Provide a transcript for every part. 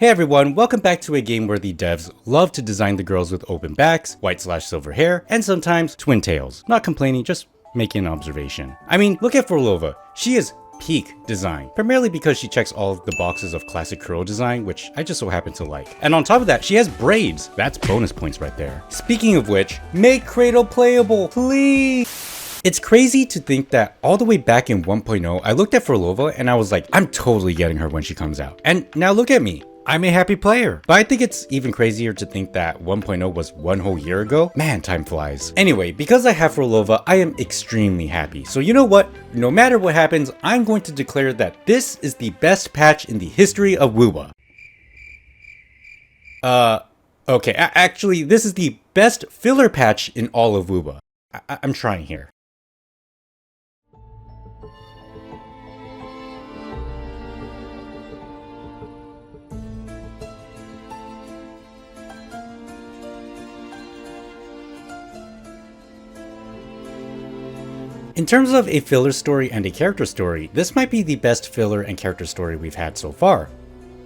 Hey everyone, welcome back to a game where the devs love to design the girls with open backs, white/silver hair, and sometimes twin tails. Not complaining, just making an observation. I mean, look at Phorlova. She is peak design, primarily because she checks all of the boxes of classic curl design, which I just so happen to like. And on top of that, she has braids. That's bonus points right there. Speaking of which, make Cradle playable, please! It's crazy to think that all the way back in 1.0, I looked at Phorlova and I was like, I'm totally getting her when she comes out. And now look at me. I'm a happy player. But I think it's even crazier to think that 1.0 was one whole year ago. Man, time flies. Anyway, because I have Phorlova, I am extremely happy. So you know what? No matter what happens, I'm going to declare that this is the best patch in the history of WuWa. Okay, actually, this is the best filler patch in all of WuWa. I'm trying here. In terms of a filler story and a character story, this might be the best filler and character story we've had so far.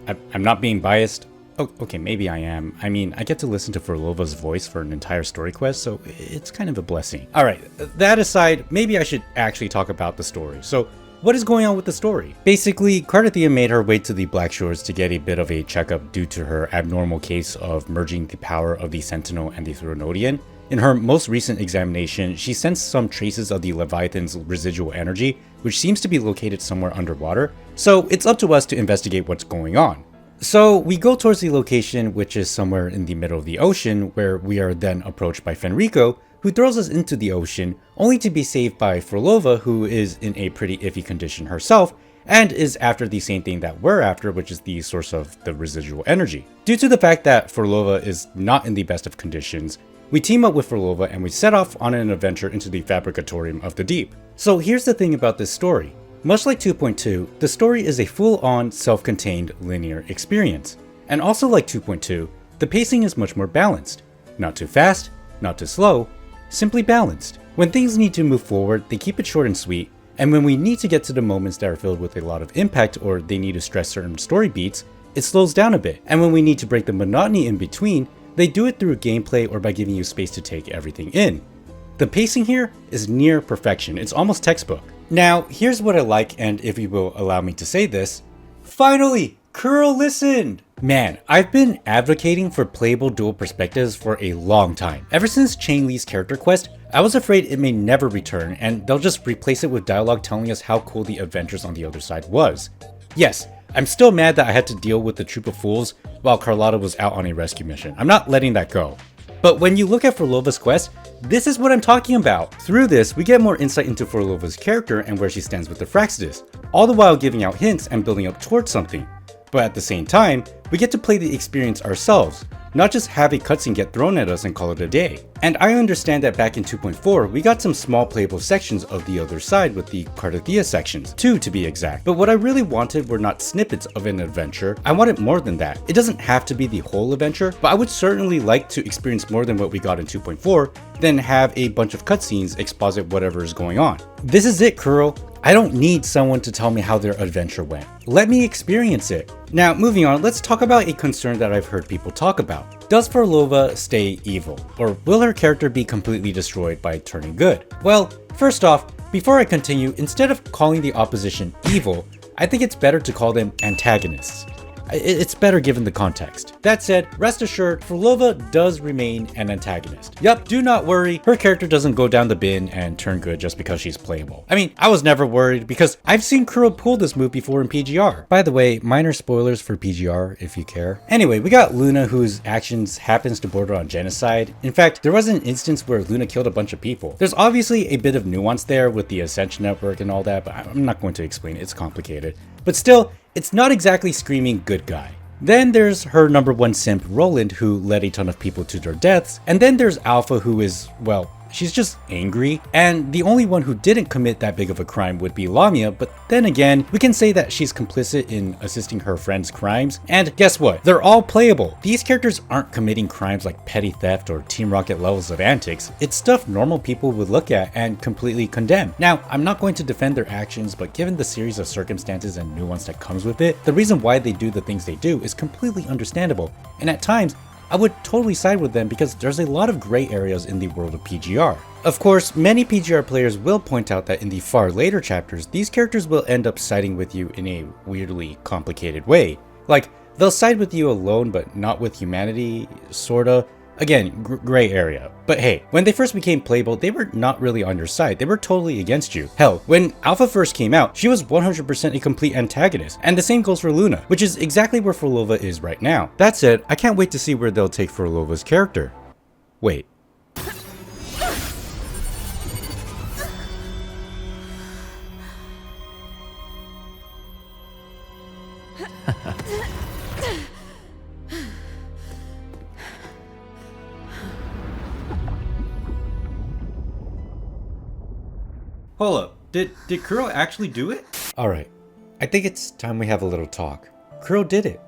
I'm not being biased. Oh, okay, maybe I am. I mean, I get to listen to Phorlova's voice for an entire story quest, so it's kind of a blessing. Alright, that aside, maybe I should actually talk about the story. So, what is going on with the story? Basically, Cardathia made her way to the Black Shores to get a bit of a checkup due to her abnormal case of merging the power of the Sentinel and the Thronodian. In her most recent examination, she sensed some traces of the Leviathan's residual energy, which seems to be located somewhere underwater, so it's up to us to investigate what's going on. So we go towards the location, which is somewhere in the middle of the ocean, where we are then approached by Fenrico, who throws us into the ocean, only to be saved by Phorlova, who is in a pretty iffy condition herself, and is after the same thing that we're after, which is the source of the residual energy. Due to the fact that Phorlova is not in the best of conditions, we team up with Phorlova and we set off on an adventure into the Fabricatorium of the deep. So here's the thing about this story. Much like 2.2, the story is a full-on, self-contained, linear experience. And also like 2.2, the pacing is much more balanced. Not too fast, not too slow, simply balanced. When things need to move forward, they keep it short and sweet, and when we need to get to the moments that are filled with a lot of impact or they need to stress certain story beats, it slows down a bit. And when we need to break the monotony in between, they do it through gameplay or by giving you space to take everything in. The pacing here is near perfection, it's almost textbook. Now, here's what I like, and if you will allow me to say this, finally, Curl listened! Man, I've been advocating for playable dual perspectives for a long time. Ever since Chang Li's character quest, I was afraid it may never return and they'll just replace it with dialogue telling us how cool the adventures on the other side was. Yes, I'm still mad that I had to deal with the troop of fools while Carlotta was out on a rescue mission. I'm not letting that go. But when you look at Phorlova's quest, this is what I'm talking about. Through this, we get more insight into Phorlova's character and where she stands with the Fraxidus, all the while giving out hints and building up towards something. But at the same time, we get to play the experience ourselves, not just have a cutscene get thrown at us and call it a day. And I understand that back in 2.4, we got some small playable sections of the other side with the Cardathia sections, 2 to be exact. But what I really wanted were not snippets of an adventure, I wanted more than that. It doesn't have to be the whole adventure, but I would certainly like to experience more than what we got in 2.4, then have a bunch of cutscenes exposit whatever is going on. This is it, Curl. I don't need someone to tell me how their adventure went. Let me experience it. Now, moving on, let's talk about a concern that I've heard people talk about. Does Phorlova stay evil? Or will her character be completely destroyed by turning good? Well, first off, before I continue, instead of calling the opposition evil, I think it's better to call them antagonists. It's better given the context. That said, rest assured, Phorlova does remain an antagonist. Yup, do not worry, her character doesn't go down the bin and turn good just because she's playable. I mean, I was never worried because I've seen Curl pull this move before in PGR. By the way, minor spoilers for PGR if you care. Anyway, we got Luna, whose actions happens to border on genocide. In fact, there was an instance where Luna killed a bunch of people. There's obviously a bit of nuance there with the Ascension Network and all that, but I'm not going to explain it, it's complicated. But still, it's not exactly screaming good guy. Then there's her number one simp, Roland, who led a ton of people to their deaths. And then there's Alpha, who is, well, she's just angry, and the only one who didn't commit that big of a crime would be Lamia, but then again, we can say that she's complicit in assisting her friend's crimes, and guess what? They're all playable. These characters aren't committing crimes like petty theft or Team Rocket levels of antics. It's stuff normal people would look at and completely condemn. Now, I'm not going to defend their actions, but given the series of circumstances and nuance that comes with it, the reason why they do the things they do is completely understandable, and at times, I would totally side with them because there's a lot of gray areas in the world of PGR. Of course, many PGR players will point out that in the far later chapters, these characters will end up siding with you in a weirdly complicated way. Like, they'll side with you alone but not with humanity, sorta. Again, gray area. But hey, when they first became playable, they were not really on your side. They were totally against you. Hell, when Alpha first came out, she was 100% a complete antagonist. And the same goes for Luna, which is exactly where Phorlova is right now. That said, I can't wait to see where they'll take Phorlova's character. Wait. Hold up, did Kuro actually do it? Alright, I think it's time we have a little talk. Kuro did it.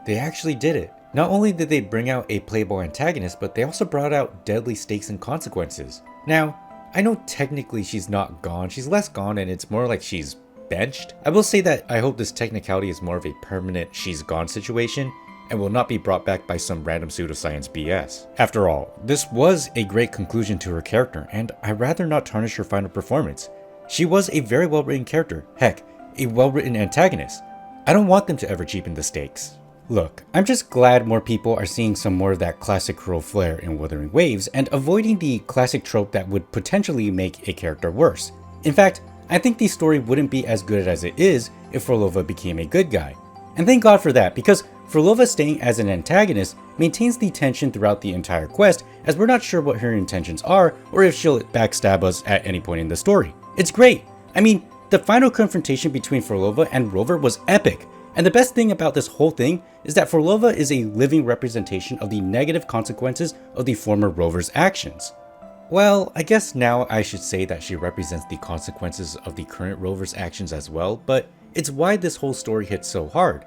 They actually did it. Not only did they bring out a playable antagonist, but they also brought out deadly stakes and consequences. Now, I know technically she's not gone, she's less gone and it's more like she's benched. I will say that I hope this technicality is more of a permanent she's gone situation and will not be brought back by some random pseudoscience BS. After all, this was a great conclusion to her character, and I'd rather not tarnish her final performance. She was a very well written character, heck, a well written antagonist. I don't want them to ever cheapen the stakes. Look, I'm just glad more people are seeing some more of that classic Kuro flair in Wuthering Waves and avoiding the classic trope that would potentially make a character worse. In fact, I think the story wouldn't be as good as it is if Phorlova became a good guy. And thank God for that, because Phorlova staying as an antagonist maintains the tension throughout the entire quest, as we're not sure what her intentions are or if she'll backstab us at any point in the story. It's great. I mean, the final confrontation between Phorlova and Rover was epic, and the best thing about this whole thing is that Phorlova is a living representation of the negative consequences of the former Rover's actions. Well, I guess now I should say that she represents the consequences of the current Rover's actions as well, but it's why this whole story hits so hard.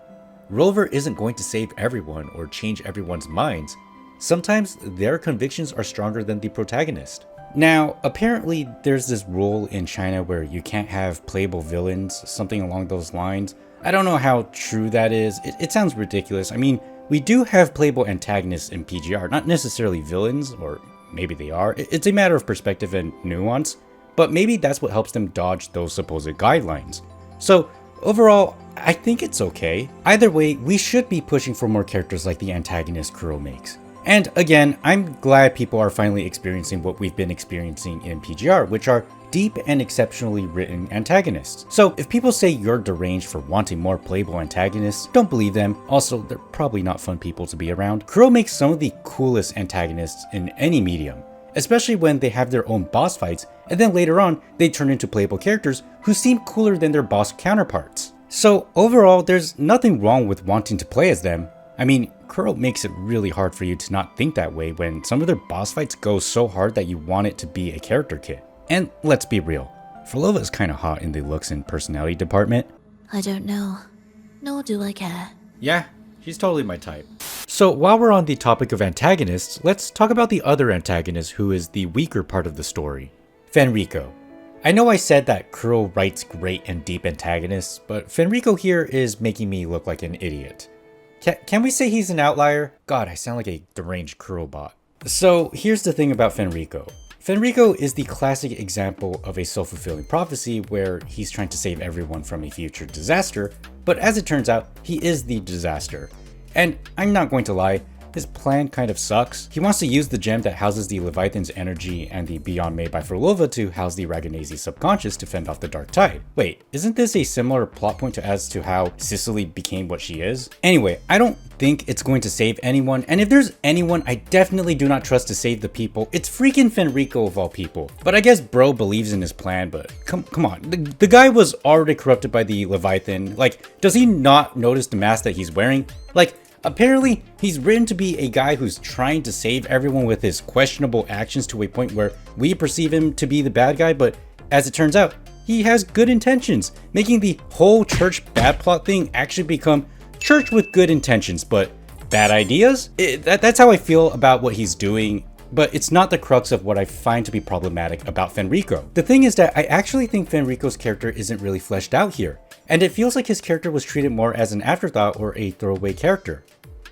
Rover isn't going to save everyone or change everyone's minds. Sometimes their convictions are stronger than the protagonist. Now, apparently there's this rule in China where you can't have playable villains, something along those lines. I don't know how true that is. It sounds ridiculous. I mean, we do have playable antagonists in PGR, not necessarily villains, or maybe they are. It's a matter of perspective and nuance, but maybe that's what helps them dodge those supposed guidelines. So, overall, I think it's okay. Either way, we should be pushing for more characters like the antagonist Kuro makes. And again, I'm glad people are finally experiencing what we've been experiencing in PGR, which are deep and exceptionally written antagonists. So if people say you're deranged for wanting more playable antagonists, don't believe them. Also, they're probably not fun people to be around. Kuro makes some of the coolest antagonists in any medium, especially when they have their own boss fights, and then later on, they turn into playable characters who seem cooler than their boss counterparts. So overall, there's nothing wrong with wanting to play as them. I mean, Kuro makes it really hard for you to not think that way when some of their boss fights go so hard that you want it to be a character kit. And let's be real, Phorlova is kinda hot in the looks and personality department. I don't know, nor do I care. Yeah, she's totally my type. So while we're on the topic of antagonists, let's talk about the other antagonist who is the weaker part of the story, Fenrico. I know I said that Kuro writes great and deep antagonists, but Fenrico here is making me look like an idiot. Can we say he's an outlier? God, I sound like a deranged Kuro bot. So here's the thing about Fenrico. Fenrico is the classic example of a self-fulfilling prophecy where he's trying to save everyone from a future disaster, but as it turns out, he is the disaster. And I'm not going to lie, his plan kind of sucks. He wants to use the gem that houses the Leviathan's energy and the beyond made by Phorlova to house the Raganazi subconscious to fend off the dark tide. Wait, isn't this a similar plot point as to how Sicily became what she is? Anyway, I don't think it's going to save anyone, and if there's anyone I definitely do not trust to save the people, it's freaking Fenrico of all people. But I guess bro believes in his plan, but come on, the guy was already corrupted by the Leviathan. Like, does he not notice the mask that he's wearing? Like, Apparently, he's written to be a guy who's trying to save everyone with his questionable actions to a point where we perceive him to be the bad guy, but as it turns out, he has good intentions, making the whole church bad plot thing actually become church with good intentions, but bad ideas? That's how I feel about what he's doing, but it's not the crux of what I find to be problematic about Fenrico. The thing is that I actually think Fenrico's character isn't really fleshed out here, and it feels like his character was treated more as an afterthought or a throwaway character.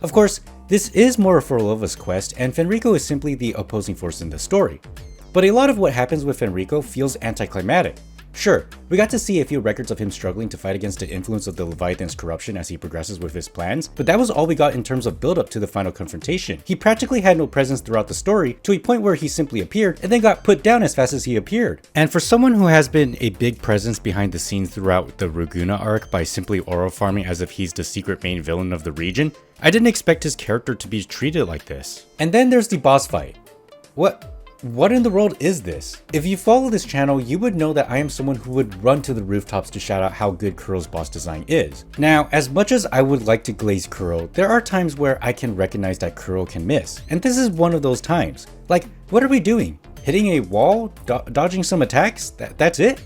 Of course, this is more of Phorlova's quest, and Fenrico is simply the opposing force in the story. But a lot of what happens with Fenrico feels anticlimactic. Sure, we got to see a few records of him struggling to fight against the influence of the Leviathan's corruption as he progresses with his plans, but that was all we got in terms of build up to the final confrontation. He practically had no presence throughout the story, to a point where he simply appeared and then got put down as fast as he appeared. And for someone who has been a big presence behind the scenes throughout the Ruguna arc by simply aura farming as if he's the secret main villain of the region, I didn't expect his character to be treated like this. And then there's the boss fight. What in the world is this? If you follow this channel, you would know that I am someone who would run to the rooftops to shout out how good Kuro's boss design is. Now, as much as I would like to glaze Kuro, there are times where I can recognize that Kuro can miss, and this is one of those times. Like, what are we doing? Hitting a wall? Dodging some attacks? That's it?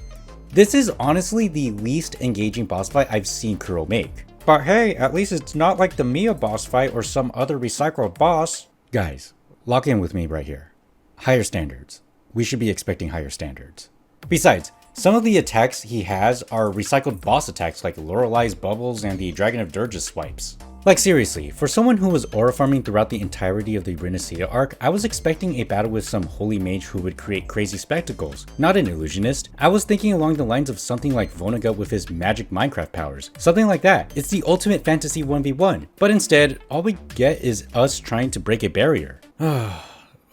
This is honestly the least engaging boss fight I've seen Kuro make. But hey, at least it's not like the Mia boss fight or some other recycled boss. Guys, lock in with me right here. Higher standards. We should be expecting higher standards. Besides, some of the attacks he has are recycled boss attacks like Lorelei's bubbles and the Dragon of Dirge's swipes. Like seriously, for someone who was aura farming throughout the entirety of the Renacida arc, I was expecting a battle with some holy mage who would create crazy spectacles, not an illusionist. I was thinking along the lines of something like Vonnegut with his magic Minecraft powers, something like that. It's the ultimate fantasy 1v1, but instead, all we get is us trying to break a barrier.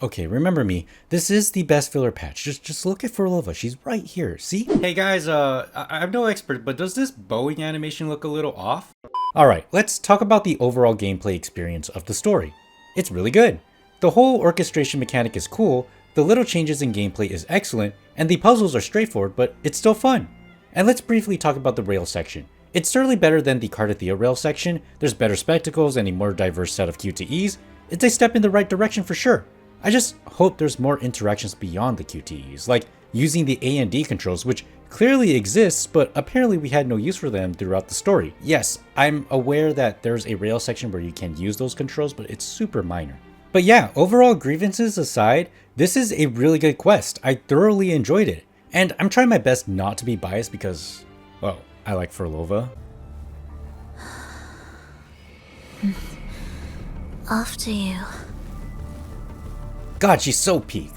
Okay, remember me, this is the best filler patch. Just look at Phorlova, she's right here, see? Hey guys, I'm no expert, but does this bowing animation look a little off? Alright, let's talk about the overall gameplay experience of the story. It's really good. The whole orchestration mechanic is cool, the little changes in gameplay is excellent, and the puzzles are straightforward, but it's still fun. And let's briefly talk about the rail section. It's certainly better than the Cardathea rail section, there's better spectacles and a more diverse set of QTEs. It's a step in the right direction for sure. I just hope there's more interactions beyond the QTEs, like using the A and D controls, which clearly exists, but apparently we had no use for them throughout the story. Yes, I'm aware that there's a rail section where you can use those controls, but it's super minor. But yeah, overall grievances aside, this is a really good quest. I thoroughly enjoyed it. And I'm trying my best not to be biased because, well, I like Phorlova. Off to you. God, she's so peaked.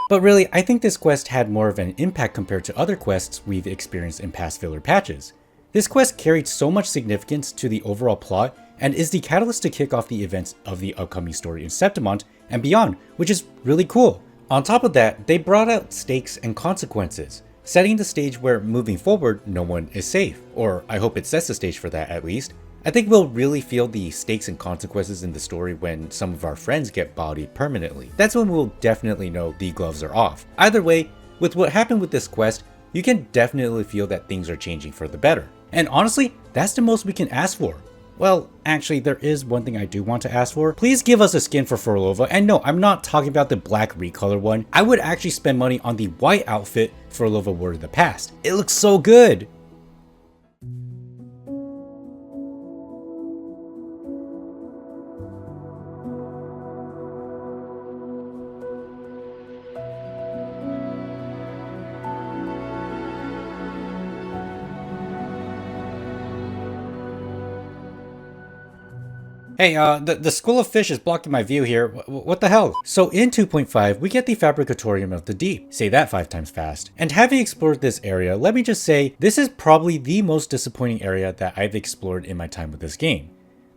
But really, I think this quest had more of an impact compared to other quests we've experienced in past filler patches. This quest carried so much significance to the overall plot and is the catalyst to kick off the events of the upcoming story in Septimont and beyond, which is really cool. On top of that, they brought out stakes and consequences, setting the stage where moving forward, no one is safe. Or I hope it sets the stage for that at least. I think we'll really feel the stakes and consequences in the story when some of our friends get bodied permanently. That's when we'll definitely know the gloves are off. Either way, with what happened with this quest, you can definitely feel that things are changing for the better. And honestly, that's the most we can ask for. Well, actually, there is one thing I do want to ask for. Please give us a skin for Phorlova, and no, I'm not talking about the black recolor one. I would actually spend money on the white outfit Phorlova wore in the past. It looks so good! Hey, the school of fish is blocking my view here. What the hell? So in 2.5, we get the Fabricatorium of the Deep. Say that 5 times fast. And having explored this area, let me just say, this is probably the most disappointing area that I've explored in my time with this game.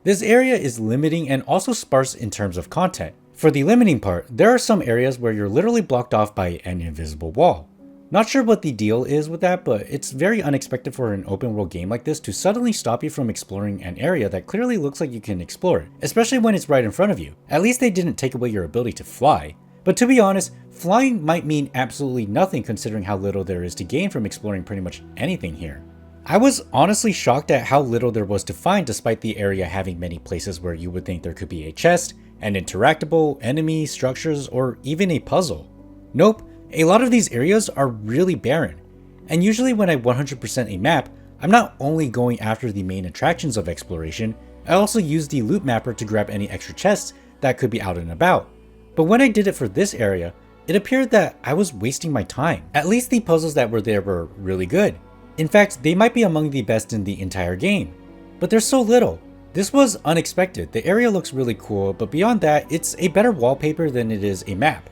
This area is limiting and also sparse in terms of content. For the limiting part, there are some areas where you're literally blocked off by an invisible wall. Not sure what the deal is with that, but it's very unexpected for an open world game like this to suddenly stop you from exploring an area that clearly looks like you can explore it, especially when it's right in front of you. At least they didn't take away your ability to fly. But to be honest, flying might mean absolutely nothing considering how little there is to gain from exploring pretty much anything here. I was honestly shocked at how little there was to find despite the area having many places where you would think there could be a chest, an interactable, enemy, structures, or even a puzzle. Nope, a lot of these areas are really barren. And usually when I 100% a map, I'm not only going after the main attractions of exploration, I also use the loot mapper to grab any extra chests that could be out and about. But when I did it for this area, it appeared that I was wasting my time. At least the puzzles that were there were really good. In fact, they might be among the best in the entire game. But there's so little. This was unexpected. The area looks really cool, but beyond that, it's a better wallpaper than it is a map.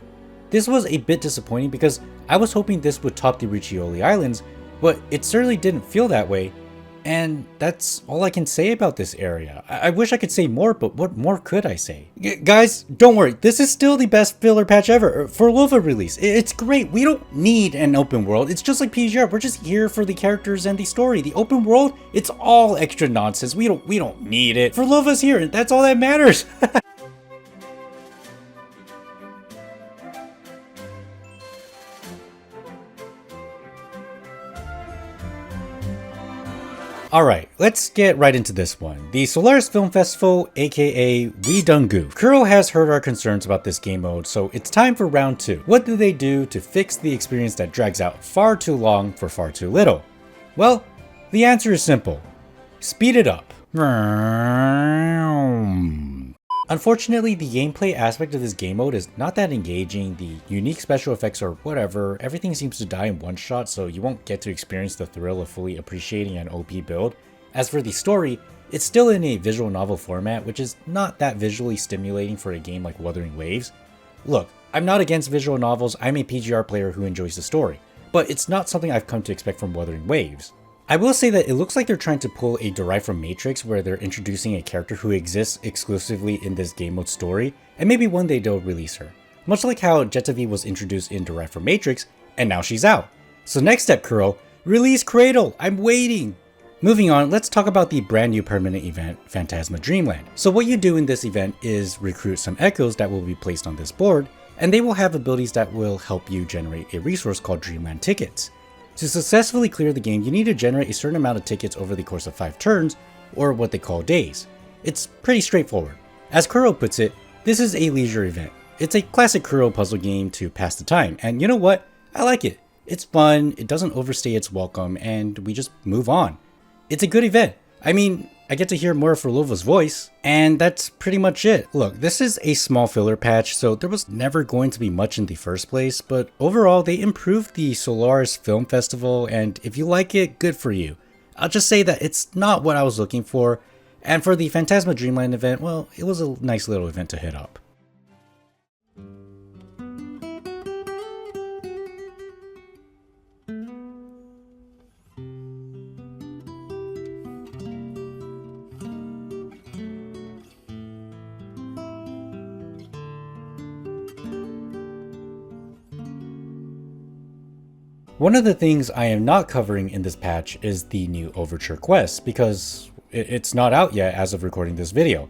This was a bit disappointing because I was hoping this would top the Riccioli Islands, but it certainly didn't feel that way. And that's all I can say about this area. I wish I could say more, but what more could I say? Guys, don't worry, this is still the best filler patch ever. Phorlova release. It's great. We don't need an open world. It's just like PGR. We're just here for the characters and the story. The open world, it's all extra nonsense. We don't need it. Phorlova's here, and that's all that matters. Alright, let's get right into this one. The Solaris Film Festival, aka We Done Goof. Kuro has heard our concerns about this game mode, so it's time for round 2. What do they do to fix the experience that drags out far too long for far too little? Well, the answer is simple. Speed it up. Unfortunately, the gameplay aspect of this game mode is not that engaging. The unique special effects or whatever, everything seems to die in one shot, so you won't get to experience the thrill of fully appreciating an OP build. As for the story, it's still in a visual novel format, which is not that visually stimulating for a game like Wuthering Waves. Look, I'm not against visual novels, I'm a PGR player who enjoys the story, but it's not something I've come to expect from Wuthering Waves. I will say that it looks like they're trying to pull a Derived from Matrix where they're introducing a character who exists exclusively in this game mode story, and maybe one day they'll release her. Much like how Jetavi was introduced in Derived from Matrix, and now she's out. So next step, Kuro, release Cradle! I'm waiting! Moving on, let's talk about the brand new permanent event, Phantasma Dreamland. So what you do in this event is recruit some echoes that will be placed on this board, and they will have abilities that will help you generate a resource called Dreamland Tickets. To successfully clear the game, you need to generate a certain amount of tickets over the course of 5 turns, or what they call days. It's pretty straightforward. As Kuro puts it, this is a leisure event. It's a classic Kuro puzzle game to pass the time, and you know what? I like it. It's fun, it doesn't overstay its welcome, and we just move on. It's a good event. I mean, I get to hear more of Phorlova's voice, and that's pretty much it. Look, this is a small filler patch, so there was never going to be much in the first place, but overall they improved the Solaris Film Festival, and if you like it, good for you. I'll just say that it's not what I was looking for, and for the Phantasma Dreamland event, well, it was a nice little event to hit up. One of the things I am not covering in this patch is the new Overture quest, because it's not out yet as of recording this video.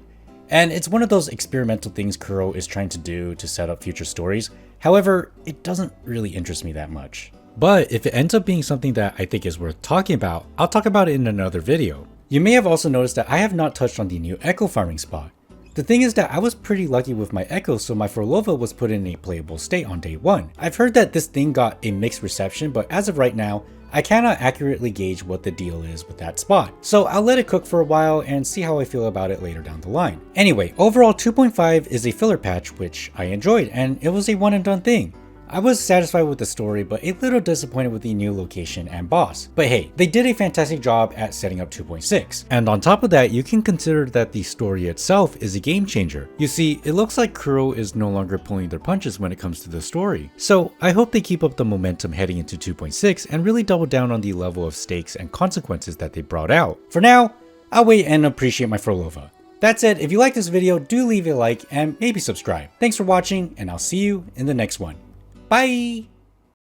And it's one of those experimental things Kuro is trying to do to set up future stories. However, it doesn't really interest me that much. But if it ends up being something that I think is worth talking about, I'll talk about it in another video. You may have also noticed that I have not touched on the new echo farming spot. The thing is that I was pretty lucky with my echo, so my Phorlova was put in a playable state on day 1. I've heard that this thing got a mixed reception, but as of right now, I cannot accurately gauge what the deal is with that spot. So I'll let it cook for a while and see how I feel about it later down the line. Anyway, overall 2.5 is a filler patch which I enjoyed, and it was a one and done thing. I was satisfied with the story, but a little disappointed with the new location and boss. But hey, they did a fantastic job at setting up 2.6. And on top of that, you can consider that the story itself is a game changer. You see, it looks like Kuro is no longer pulling their punches when it comes to the story. So I hope they keep up the momentum heading into 2.6 and really double down on the level of stakes and consequences that they brought out. For now, I'll wait and appreciate my Phorlova. That said, if you like this video, do leave a like and maybe subscribe. Thanks for watching, and I'll see you in the next one. Bye!